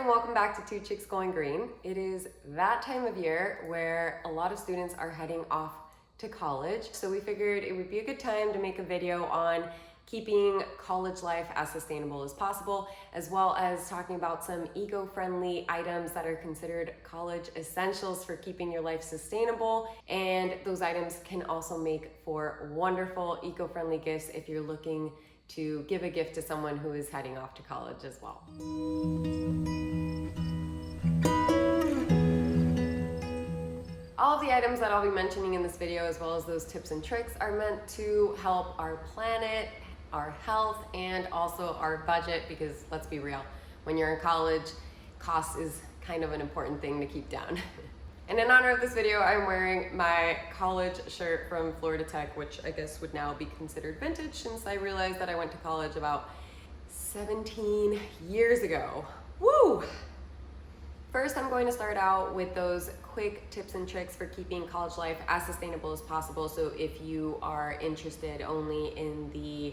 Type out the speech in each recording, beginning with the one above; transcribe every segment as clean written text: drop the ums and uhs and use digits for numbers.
and welcome back to Two Chicks Going Green. It is that time of year where a lot of students are heading off to college, so we figured it would be a good time to make a video on keeping college life as sustainable as possible, as well as talking about some eco-friendly items that are considered college essentials for keeping your life sustainable. And those items can also make for wonderful eco-friendly gifts if you're looking to give a gift to someone who is heading off to college as well. All of the items that I'll be mentioning in this video, as well as those tips and tricks, are meant to help our planet, our health, and also our budget, because let's be real, when you're in college, cost is kind of an important thing to keep down. And in honor of this video, I'm wearing my college shirt from Florida Tech, which I guess would now be considered vintage since I realized that I went to college about 17 years ago. Woo! First, I'm going to start out with those quick tips and tricks for keeping college life as sustainable as possible. So if you are interested only in the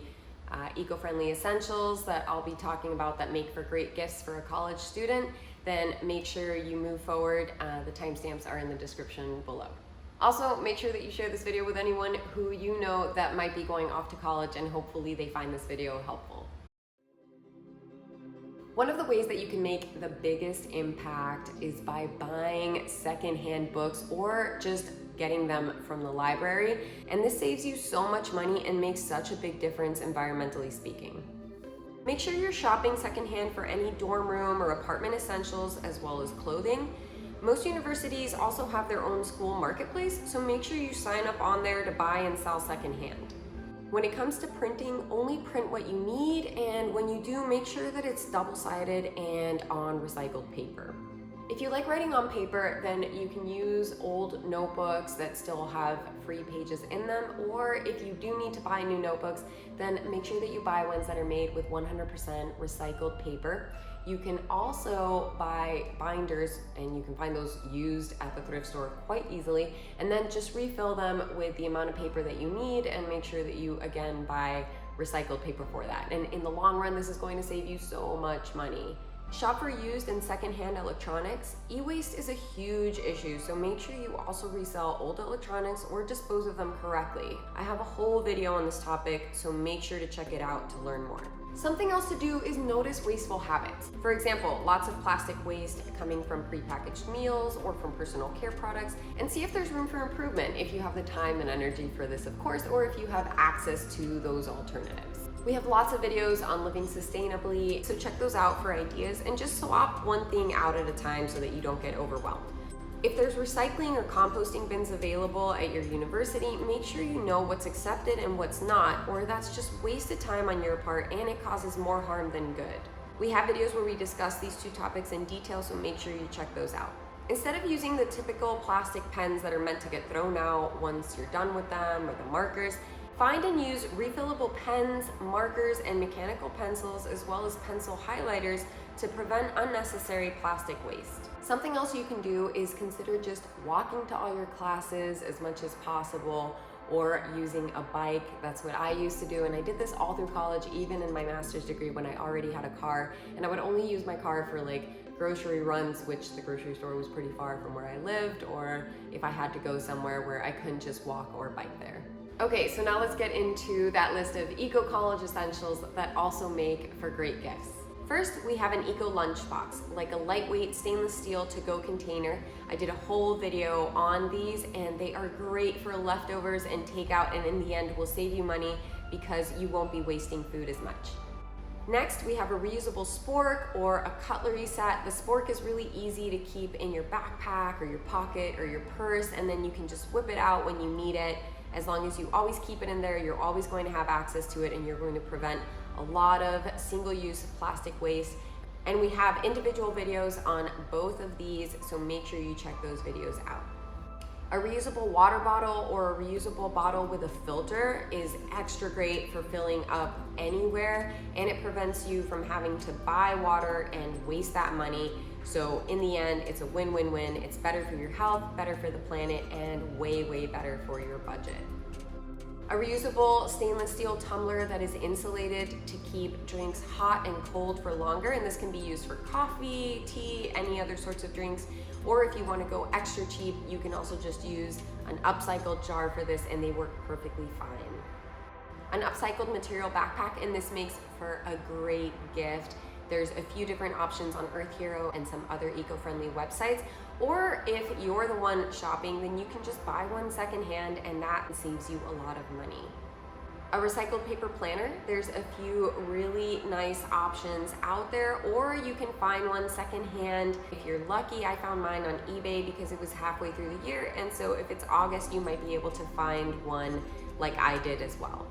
eco-friendly essentials that I'll be talking about that make for great gifts for a college student, then make sure you move forward. The timestamps are in the description below. Also, make sure that you share this video with anyone who you know that might be going off to college, and hopefully they find this video helpful. One of the ways that you can make the biggest impact is by buying secondhand books or just getting them from the library. And this saves you so much money and makes such a big difference environmentally speaking. Make sure you're shopping secondhand for any dorm room or apartment essentials, as well as clothing. Most universities also have their own school marketplace, so make sure you sign up on there to buy and sell secondhand. When it comes to printing, only print what you need, and when you do, make sure that it's double-sided and on recycled paper. If you like writing on paper, then you can use old notebooks that still have free pages in them, or if you do need to buy new notebooks, then make sure that you buy ones that are made with 100% recycled paper. You can also buy binders, and you can find those used at the thrift store quite easily, and then just refill them with the amount of paper that you need, and make sure that you, again, buy recycled paper for that. And in the long run, this is going to save you so much money. Shop for used and secondhand electronics. E-waste is a huge issue, so make sure you also resell old electronics or dispose of them correctly. I have a whole video on this topic, so make sure to check it out to learn more. Something else to do is notice wasteful habits. For example, lots of plastic waste coming from prepackaged meals or from personal care products, and see if there's room for improvement if you have the time and energy for this, of course, or if you have access to those alternatives. We have lots of videos on living sustainably, so check those out for ideas, and just swap one thing out at a time so that you don't get overwhelmed. If there's recycling or composting bins available at your university, make sure you know what's accepted and what's not, or that's just wasted time on your part and it causes more harm than good. We have videos where we discuss these two topics in detail, so make sure you check those out. Instead of using the typical plastic pens that are meant to get thrown out once you're done with them, or the markers, find and use refillable pens, markers, and mechanical pencils, as well as pencil highlighters to prevent unnecessary plastic waste. Something else you can do is consider just walking to all your classes as much as possible, or using a bike. That's what I used to do, and I did this all through college, even in my master's degree when I already had a car, and I would only use my car for like grocery runs, which the grocery store was pretty far from where I lived, or if I had to go somewhere where I couldn't just walk or bike there. Okay, so now let's get into that list of eco-college essentials that also make for great gifts. First, we have an eco lunchbox, like a lightweight stainless steel to-go container. I did a whole video on these, and they are great for leftovers and takeout, and in the end will save you money because you won't be wasting food as much. Next, we have a reusable spork or a cutlery set. The spork is really easy to keep in your backpack or your pocket or your purse, and then you can just whip it out when you need it. As long as you always keep it in there, you're always going to have access to it, and you're going to prevent a lot of single-use plastic waste. And we have individual videos on both of these, so make sure you check those videos out. A reusable water bottle or a reusable bottle with a filter is extra great for filling up anywhere, and it prevents you from having to buy water and waste that money. So in the end, it's a win-win-win. It's better for your health, better for the planet, and way, way better for your budget. A reusable stainless steel tumbler that is insulated to keep drinks hot and cold for longer, and this can be used for coffee, tea, any other sorts of drinks. Or if you want to go extra cheap, you can also just use an upcycled jar for this and they work perfectly fine. An upcycled material backpack, and this makes for a great gift. There's a few different options on Earth Hero and some other eco-friendly websites. Or if you're the one shopping, then you can just buy one secondhand and that saves you a lot of money. A recycled paper planner, there's a few really nice options out there, or you can find one secondhand. If you're lucky, I found mine on eBay because it was halfway through the year, and so if it's August, you might be able to find one like I did as well.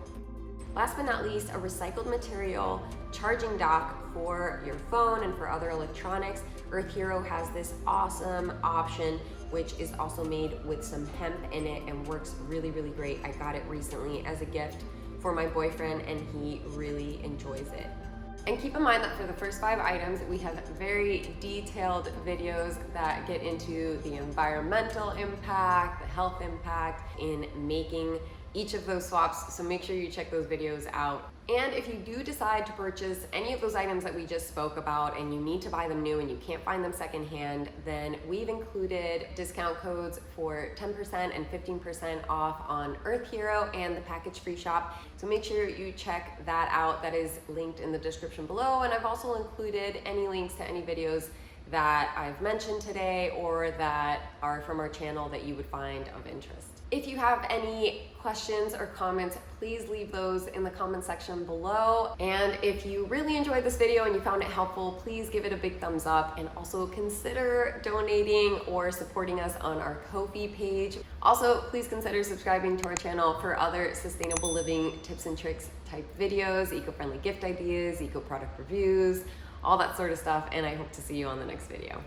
Last but not least, a recycled material charging dock for your phone and for other electronics. Earth Hero has this awesome option, which is also made with some hemp in it and works really, really great. I got it recently as a gift for my boyfriend and he really enjoys it. And keep in mind that for the first 5 items, we have very detailed videos that get into the environmental impact, the health impact in making each of those swaps, so make sure you check those videos out. And if you do decide to purchase any of those items that we just spoke about and you need to buy them new and you can't find them secondhand, then we've included discount codes for 10% and 15% off on Earth Hero and the package free shop. So make sure you check that out. That is linked in the description below. And I've also included any links to any videos that I've mentioned today or that are from our channel that you would find of interest. If you have any questions or comments, please leave those in the comment section below. And if you really enjoyed this video and you found it helpful, please give it a big thumbs up and also consider donating or supporting us on our Ko-fi page. Also, please consider subscribing to our channel for other sustainable living tips and tricks type videos, eco-friendly gift ideas, eco product reviews, all that sort of stuff. And I hope to see you on the next video.